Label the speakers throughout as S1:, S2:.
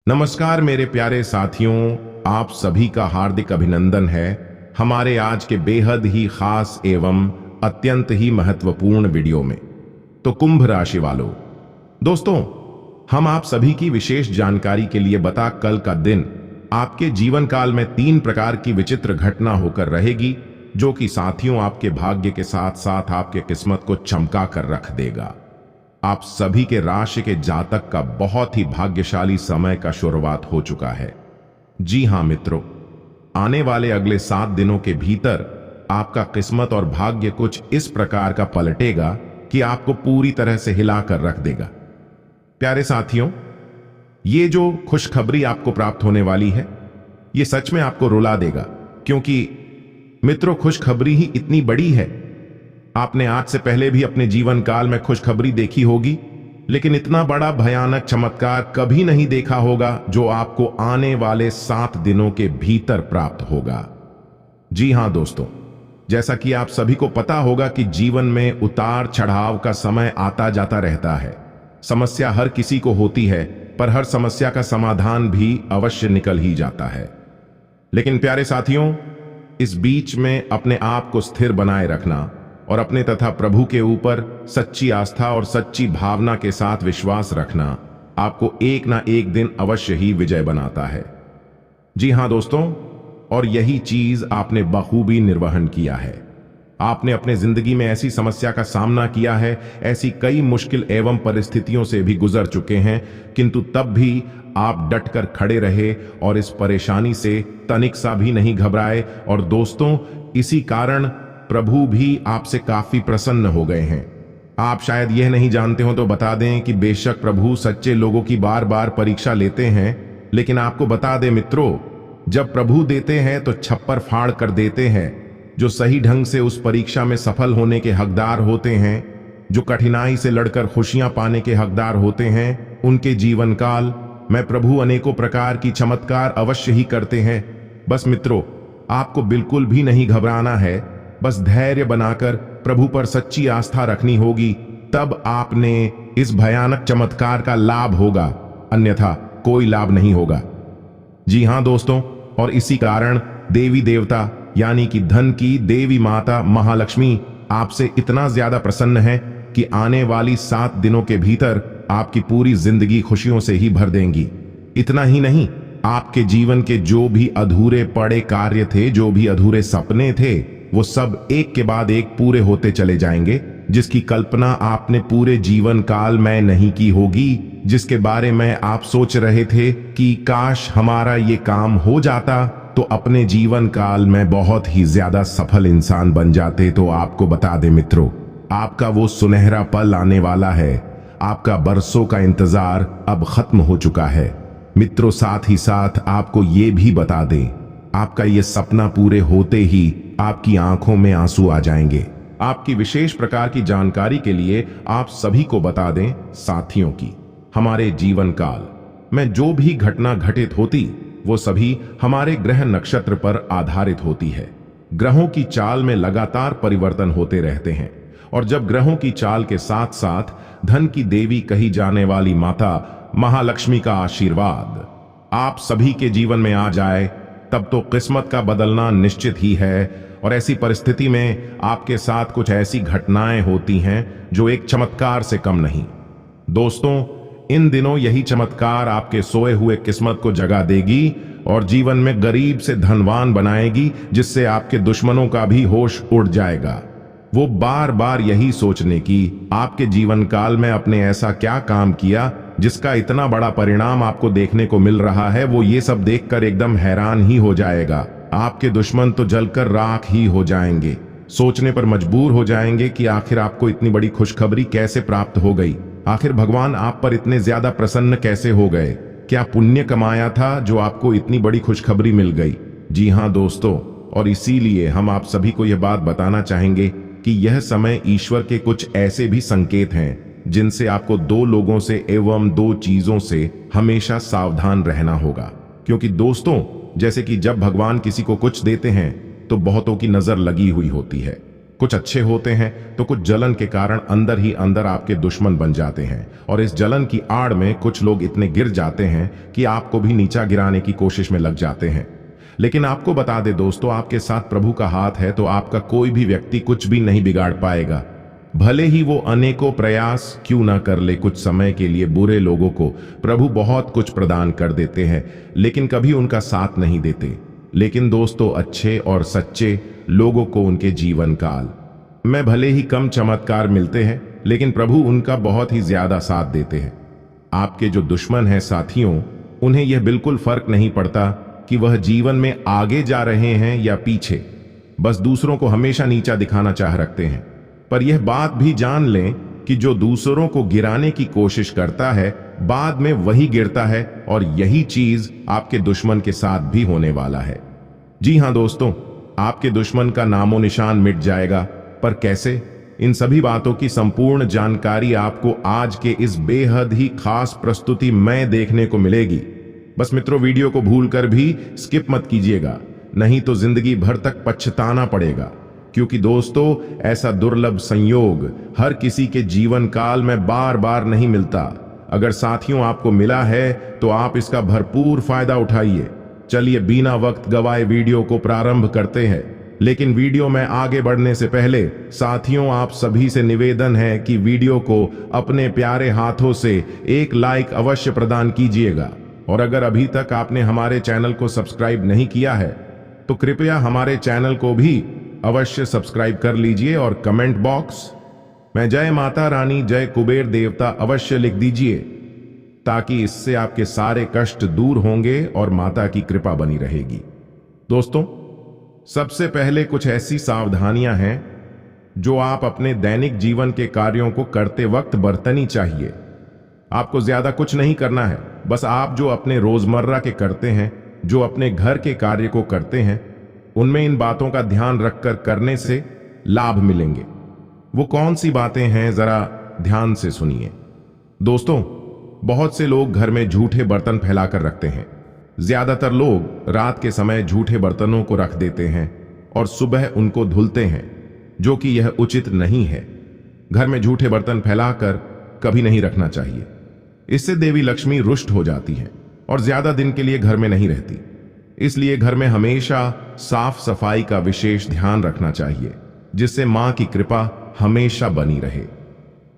S1: नमस्कार मेरे प्यारे साथियों, आप सभी का हार्दिक अभिनंदन है हमारे आज के बेहद ही खास एवं अत्यंत ही महत्वपूर्ण वीडियो में। तो कुंभ राशि वालों, दोस्तों, हम आप सभी की विशेष जानकारी के लिए बता कल का दिन आपके जीवन काल में 3 प्रकार की विचित्र घटना होकर रहेगी, जो कि साथियों आपके भाग्य के साथ साथ आपके किस्मत को चमका कर रख देगा। आप सभी के राशि के जातक का बहुत ही भाग्यशाली समय का शुरुआत हो चुका है। जी हां मित्रों, आने वाले अगले 7 दिनों के भीतर आपका किस्मत और भाग्य कुछ इस प्रकार का पलटेगा कि आपको पूरी तरह से हिलाकर रख देगा। प्यारे साथियों, ये जो खुशखबरी आपको प्राप्त होने वाली है, ये सच में आपको रुला देगा, क्योंकि मित्रों खुशखबरी ही इतनी बड़ी है। आपने आज से पहले भी अपने जीवन काल में खुशखबरी देखी होगी, लेकिन इतना बड़ा भयानक चमत्कार कभी नहीं देखा होगा जो आपको आने वाले 7 दिनों के भीतर प्राप्त होगा। जी हां दोस्तों, जैसा कि आप सभी को पता होगा कि जीवन में उतार चढ़ाव का समय आता जाता रहता है। समस्या हर किसी को होती है, पर हर समस्या का समाधान भी अवश्य निकल ही जाता है। लेकिन प्यारे साथियों, इस बीच में अपने आप को स्थिर बनाए रखना और अपने तथा प्रभु के ऊपर सच्ची आस्था और सच्ची भावना के साथ विश्वास रखना आपको एक ना एक दिन अवश्य ही विजय बनाता है। जी हां दोस्तों, और यही चीज आपने बखूबी निर्वहन किया है। आपने अपने जिंदगी में ऐसी समस्या का सामना किया है, ऐसी कई मुश्किल एवं परिस्थितियों से भी गुजर चुके हैं, किंतु तब भी आप डटकर खड़े रहे और इस परेशानी से तनिक सा भी नहीं घबराए। और दोस्तों, इसी कारण प्रभु भी आपसे काफी प्रसन्न हो गए हैं। आप शायद यह नहीं जानते हो तो बता दें कि बेशक प्रभु सच्चे लोगों की बार बार परीक्षा लेते हैं, लेकिन आपको बता दें मित्रों, जब प्रभु देते हैं तो छप्पर फाड़ कर देते हैं। जो सही ढंग से उस परीक्षा में सफल होने के हकदार होते हैं, जो कठिनाई से लड़कर खुशियां पाने के हकदार होते हैं, उनके जीवन काल में प्रभु अनेकों प्रकार की चमत्कार अवश्य ही करते हैं। बस मित्रों, आपको बिल्कुल भी नहीं घबराना है, बस धैर्य बनाकर प्रभु पर सच्ची आस्था रखनी होगी, तब आपने इस भयानक चमत्कार का लाभ होगा, अन्यथा कोई लाभ नहीं होगा। जी हां दोस्तों, और इसी कारण देवी देवता यानी कि धन की देवी माता महालक्ष्मी आपसे इतना ज्यादा प्रसन्न है कि आने वाली 7 दिनों के भीतर आपकी पूरी जिंदगी खुशियों से ही भर देंगी। इतना ही नहीं, आपके जीवन के जो भी अधूरे पड़े कार्य थे, जो भी अधूरे सपने थे, वो सब एक के बाद एक पूरे होते चले जाएंगे, जिसकी कल्पना आपने पूरे जीवन काल में नहीं की होगी, जिसके बारे में आप सोच रहे थे कि काश हमारा ये काम हो जाता तो अपने जीवन काल में बहुत ही ज्यादा सफल इंसान बन जाते। तो आपको बता दें मित्रों, आपका वो सुनहरा पल आने वाला है। आपका बरसों का इंतजार अब खत्म हो चुका है मित्रों। साथ ही साथ आपको ये भी बता दें, आपका ये सपना पूरे होते ही आपकी आंखों में आंसू आ जाएंगे। आपकी विशेष प्रकार की जानकारी के लिए आप सभी को बता दें साथियों की हमारे जीवन काल में जो भी घटना घटित होती, वो सभी हमारे ग्रह नक्षत्र पर आधारित होती है। ग्रहों की चाल में लगातार परिवर्तन होते रहते हैं, और जब ग्रहों की चाल के साथ साथ धन की देवी कही जाने वाली माता महालक्ष्मी का आशीर्वाद आप सभी के जीवन में आ जाए, तब तो किस्मत का बदलना निश्चित ही है। और ऐसी परिस्थिति में आपके साथ कुछ ऐसी घटनाएं होती हैं जो एक चमत्कार से कम नहीं। दोस्तों, इन दिनों यही चमत्कार आपके सोए हुए किस्मत को जगा देगी और जीवन में गरीब से धनवान बनाएगी, जिससे आपके दुश्मनों का भी होश उड़ जाएगा। वो बार बार यही सोचने की आपके जीवन काल में आपने ऐसा क्या काम किया जिसका इतना बड़ा परिणाम आपको देखने को मिल रहा है, वो ये सब देखकर एकदम हैरान ही हो जाएगा। आपके दुश्मन तो जलकर राख ही हो जाएंगे, सोचने पर मजबूर हो जाएंगे कि आखिर आपको इतनी बड़ी खुशखबरी कैसे प्राप्त हो गई। आखिर भगवान आप पर इतने ज्यादा प्रसन्न कैसे हो गए? क्या पुण्य कमाया था जो आपको इतनी बड़ी खुशखबरी मिल गई? जी हां दोस्तों, और इसीलिए हम आप सभी को यह बात बताना चाहेंगे कि यह समय ईश्वर के कुछ ऐसे भी संकेत हैं जिनसे आपको 2 लोगों से एवं 2 चीजों से हमेशा सावधान रहना होगा। क्योंकि दोस्तों, जैसे कि जब भगवान किसी को कुछ देते हैं तो बहुतों की नजर लगी हुई होती है, कुछ अच्छे होते हैं तो कुछ जलन के कारण अंदर ही अंदर आपके दुश्मन बन जाते हैं, और इस जलन की आड़ में कुछ लोग इतने गिर जाते हैं कि आपको भी नीचा गिराने की कोशिश में लग जाते हैं। लेकिन आपको बता दे दोस्तों, आपके साथ प्रभु का हाथ है तो आपका कोई भी व्यक्ति कुछ भी नहीं बिगाड़ पाएगा। भले ही वो अनेकों प्रयास क्यों ना कर ले, कुछ समय के लिए बुरे लोगों को प्रभु बहुत कुछ प्रदान कर देते हैं, लेकिन कभी उनका साथ नहीं देते। लेकिन दोस्तों, अच्छे और सच्चे लोगों को उनके जीवन काल में भले ही कम चमत्कार मिलते हैं, लेकिन प्रभु उनका बहुत ही ज्यादा साथ देते हैं। आपके जो दुश्मन हैं साथियों, उन्हें यह बिल्कुल फर्क नहीं पड़ता कि वह जीवन में आगे जा रहे हैं या पीछे, बस दूसरों को हमेशा नीचा दिखाना चाह रखते हैं। पर यह बात भी जान लें कि जो दूसरों को गिराने की कोशिश करता है, बाद में वही गिरता है, और यही चीज आपके दुश्मन के साथ भी होने वाला है। जी हां दोस्तों, आपके दुश्मन का नामो निशान मिट जाएगा। पर कैसे? इन सभी बातों की संपूर्ण जानकारी आपको आज के इस बेहद ही खास प्रस्तुति में देखने को मिलेगी। बस मित्रों, वीडियो को भूलकर भी स्किप मत कीजिएगा, नहीं तो जिंदगी भर तक पछताना पड़ेगा। क्योंकि दोस्तों, ऐसा दुर्लभ संयोग हर किसी के जीवन काल में बार बार नहीं मिलता। अगर साथियों आपको मिला है तो आप इसका भरपूर फायदा उठाइए। चलिए बिना वक्त गवाए वीडियो को प्रारंभ करते हैं। लेकिन वीडियो में आगे बढ़ने से पहले साथियों, आप सभी से निवेदन है कि वीडियो को अपने प्यारे हाथों से एक लाइक अवश्य प्रदान कीजिएगा। और अगर अभी तक आपने हमारे चैनल को सब्सक्राइब नहीं किया है तो कृपया हमारे चैनल को भी अवश्य सब्सक्राइब कर लीजिए, और कमेंट बॉक्स में जय माता रानी, जय कुबेर देवता अवश्य लिख दीजिए, ताकि इससे आपके सारे कष्ट दूर होंगे और माता की कृपा बनी रहेगी। दोस्तों, सबसे पहले कुछ ऐसी सावधानियां हैं जो आप अपने दैनिक जीवन के कार्यों को करते वक्त बरतनी चाहिए। आपको ज्यादा कुछ नहीं करना है, बस आप जो अपने रोजमर्रा के करते हैं, जो अपने घर के कार्य को करते हैं, उनमें इन बातों का ध्यान रखकर करने से लाभ मिलेंगे। वो कौन सी बातें हैं, जरा ध्यान से सुनिए। दोस्तों, बहुत से लोग घर में झूठे बर्तन फैलाकर रखते हैं। ज्यादातर लोग रात के समय झूठे बर्तनों को रख देते हैं और सुबह उनको धुलते हैं, जो कि यह उचित नहीं है। घर में झूठे बर्तन फैलाकर कभी नहीं रखना चाहिए। इससे देवी लक्ष्मी रुष्ट हो जाती है और ज्यादा दिन के लिए घर में नहीं रहती। इसलिए घर में हमेशा साफ सफाई का विशेष ध्यान रखना चाहिए, जिससे मां की कृपा हमेशा बनी रहे।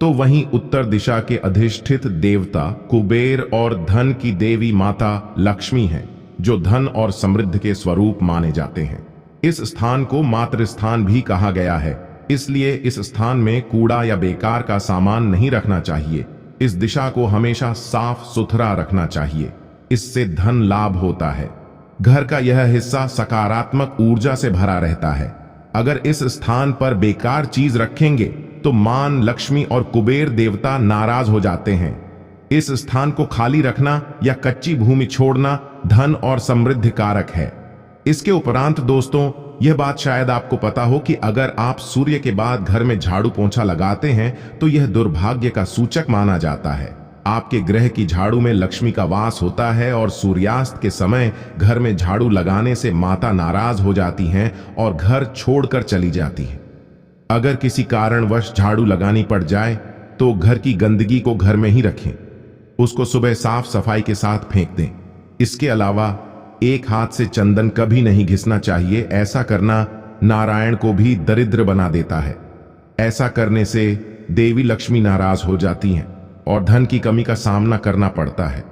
S1: तो वहीं उत्तर दिशा के अधिष्ठित देवता कुबेर और धन की देवी माता लक्ष्मी हैं, जो धन और समृद्धि के स्वरूप माने जाते हैं। इस स्थान को मातृ स्थान भी कहा गया है, इसलिए इस स्थान में कूड़ा या बेकार का सामान नहीं रखना चाहिए। इस दिशा को हमेशा साफ सुथरा रखना चाहिए, इससे धन लाभ होता है। घर का यह हिस्सा सकारात्मक ऊर्जा से भरा रहता है। अगर इस स्थान पर बेकार चीज रखेंगे तो मान लक्ष्मी और कुबेर देवता नाराज हो जाते हैं। इस स्थान को खाली रखना या कच्ची भूमि छोड़ना धन और समृद्धि कारक है। इसके उपरांत दोस्तों, यह बात शायद आपको पता हो कि अगर आप सूर्य के बाद घर में झाड़ू पोंछा लगाते हैं तो यह दुर्भाग्य का सूचक माना जाता है। आपके ग्रह की झाड़ू में लक्ष्मी का वास होता है और सूर्यास्त के समय घर में झाड़ू लगाने से माता नाराज हो जाती हैं और घर छोड़कर चली जाती हैं। अगर किसी कारणवश झाड़ू लगानी पड़ जाए तो घर की गंदगी को घर में ही रखें, उसको सुबह साफ सफाई के साथ फेंक दें। इसके अलावा एक हाथ से चंदन कभी नहीं घिसना चाहिए। ऐसा करना नारायण को भी दरिद्र बना देता है। ऐसा करने से देवी लक्ष्मी नाराज हो जाती हैं और धन की कमी का सामना करना पड़ता है।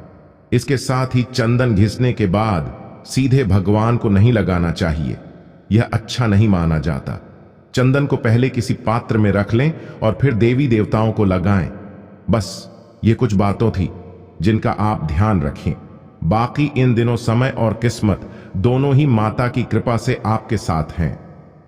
S1: इसके साथ ही चंदन घिसने के बाद सीधे भगवान को नहीं लगाना चाहिए, यह अच्छा नहीं माना जाता। चंदन को पहले किसी पात्र में रख लें और फिर देवी देवताओं को लगाएं। बस ये कुछ बातों थी जिनका आप ध्यान रखें। बाकी इन दिनों समय और किस्मत दोनों ही माता की कृपा से आपके साथ हैं।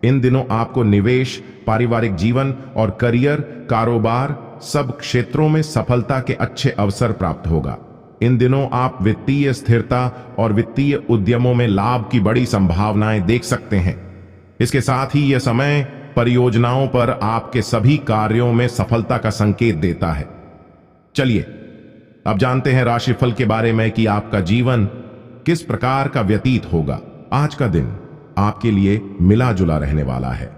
S1: इन दिनों आपको निवेश, पारिवारिक जीवन और करियर, कारोबार सब क्षेत्रों में सफलता के अच्छे अवसर प्राप्त होगा। इन दिनों आप वित्तीय स्थिरता और वित्तीय उद्यमों में लाभ की बड़ी संभावनाएं देख सकते हैं। इसके साथ ही यह समय परियोजनाओं पर आपके सभी कार्यों में सफलता का संकेत देता है। चलिए अब जानते हैं राशिफल के बारे में कि आपका जीवन किस प्रकार का व्यतीत होगा। आज का दिन आपके लिए मिला जुला रहने वाला है।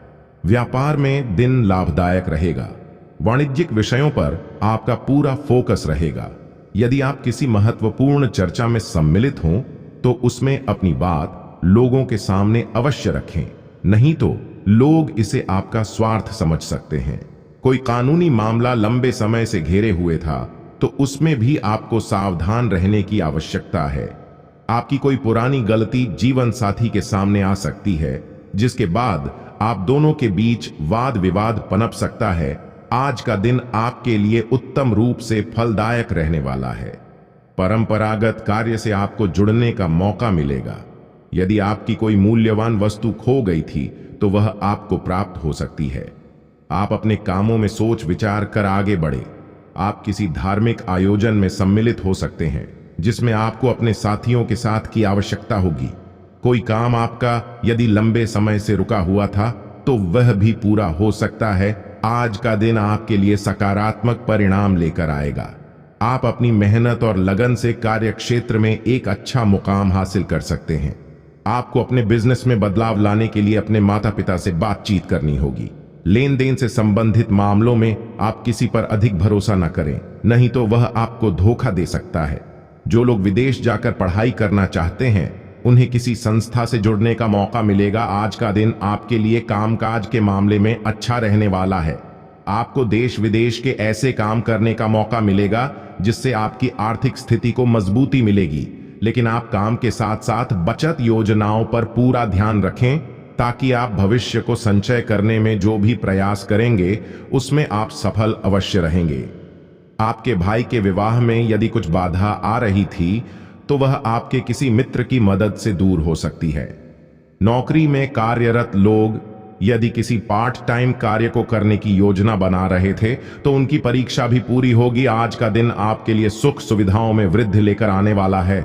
S1: व्यापार में दिन लाभदायक रहेगा। वाणिज्यिक विषयों पर आपका पूरा फोकस रहेगा। यदि आप किसी महत्वपूर्ण चर्चा में सम्मिलित हों तो उसमें अपनी बात लोगों के सामने अवश्य रखें, नहीं तो लोग इसे आपका स्वार्थ समझ सकते हैं। कोई कानूनी मामला लंबे समय से घेरे हुए था तो उसमें भी आपको सावधान रहने की आवश्यकता है। आपकी कोई पुरानी गलती जीवन साथी के सामने आ सकती है, जिसके बाद आप दोनों के बीच वाद विवाद पनप सकता है। आज का दिन आपके लिए उत्तम रूप से फलदायक रहने वाला है। परंपरागत कार्य से आपको जुड़ने का मौका मिलेगा। यदि आपकी कोई मूल्यवान वस्तु खो गई थी तो वह आपको प्राप्त हो सकती है। आप अपने कामों में सोच विचार कर आगे बढ़े। आप किसी धार्मिक आयोजन में सम्मिलित हो सकते हैं जिसमें आपको अपने साथियों के साथ की आवश्यकता होगी। कोई काम आपका यदि लंबे समय से रुका हुआ था तो वह भी पूरा हो सकता है। आज का दिन आपके लिए सकारात्मक परिणाम लेकर आएगा। आप अपनी मेहनत और लगन से कार्य क्षेत्र में एक अच्छा मुकाम हासिल कर सकते हैं। आपको अपने बिजनेस में बदलाव लाने के लिए अपने माता पिता से बातचीत करनी होगी। लेन देन से संबंधित मामलों में आप किसी पर अधिक भरोसा न करें, नहीं तो वह आपको धोखा दे सकता है। जो लोग विदेश जाकर पढ़ाई करना चाहते हैं उन्हें किसी संस्था से जुड़ने का मौका मिलेगा। आज का दिन आपके लिए कामकाज के मामले में अच्छा रहने वाला है। आपको देश विदेश के ऐसे काम करने का मौका मिलेगा जिससे आपकी आर्थिक स्थिति को मजबूती मिलेगी, लेकिन आप काम के साथ साथ बचत योजनाओं पर पूरा ध्यान रखें ताकि आप भविष्य को संचय करने में जो भी प्रयास करेंगे उसमें आप सफल अवश्य रहेंगे। आपके भाई के विवाह में यदि कुछ बाधा आ रही थी तो वह आपके किसी मित्र की मदद से दूर हो सकती है। नौकरी में कार्यरत लोग यदि किसी पार्ट टाइम कार्य को करने की योजना बना रहे थे तो उनकी परीक्षा भी पूरी होगी। आज का दिन आपके लिए सुख सुविधाओं में वृद्धि लेकर आने वाला है।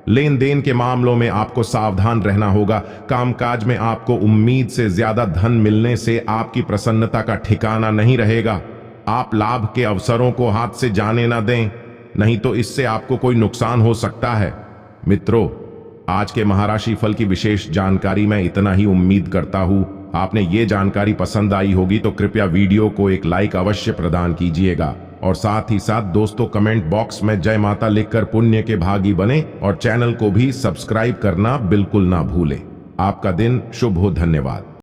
S1: लेन देन के मामलों में आपको सावधान रहना होगा। कामकाज में आपको उम्मीद से ज्यादा धन मिलने से आपकी प्रसन्नता का ठिकाना नहीं रहेगा। आप लाभ के अवसरों को हाथ से जाने न दें, नहीं तो इससे आपको कोई नुकसान हो सकता है। मित्रों, आज के महाराशि फल की विशेष जानकारी मैं इतना ही उम्मीद करता हूं आपने ये जानकारी पसंद आई होगी तो कृपया वीडियो को एक लाइक अवश्य प्रदान कीजिएगा और साथ ही साथ दोस्तों कमेंट बॉक्स में जय माता लिखकर पुण्य के भागी बने और चैनल को भी सब्सक्राइब करना बिल्कुल ना भूलें। आपका दिन शुभ हो। धन्यवाद।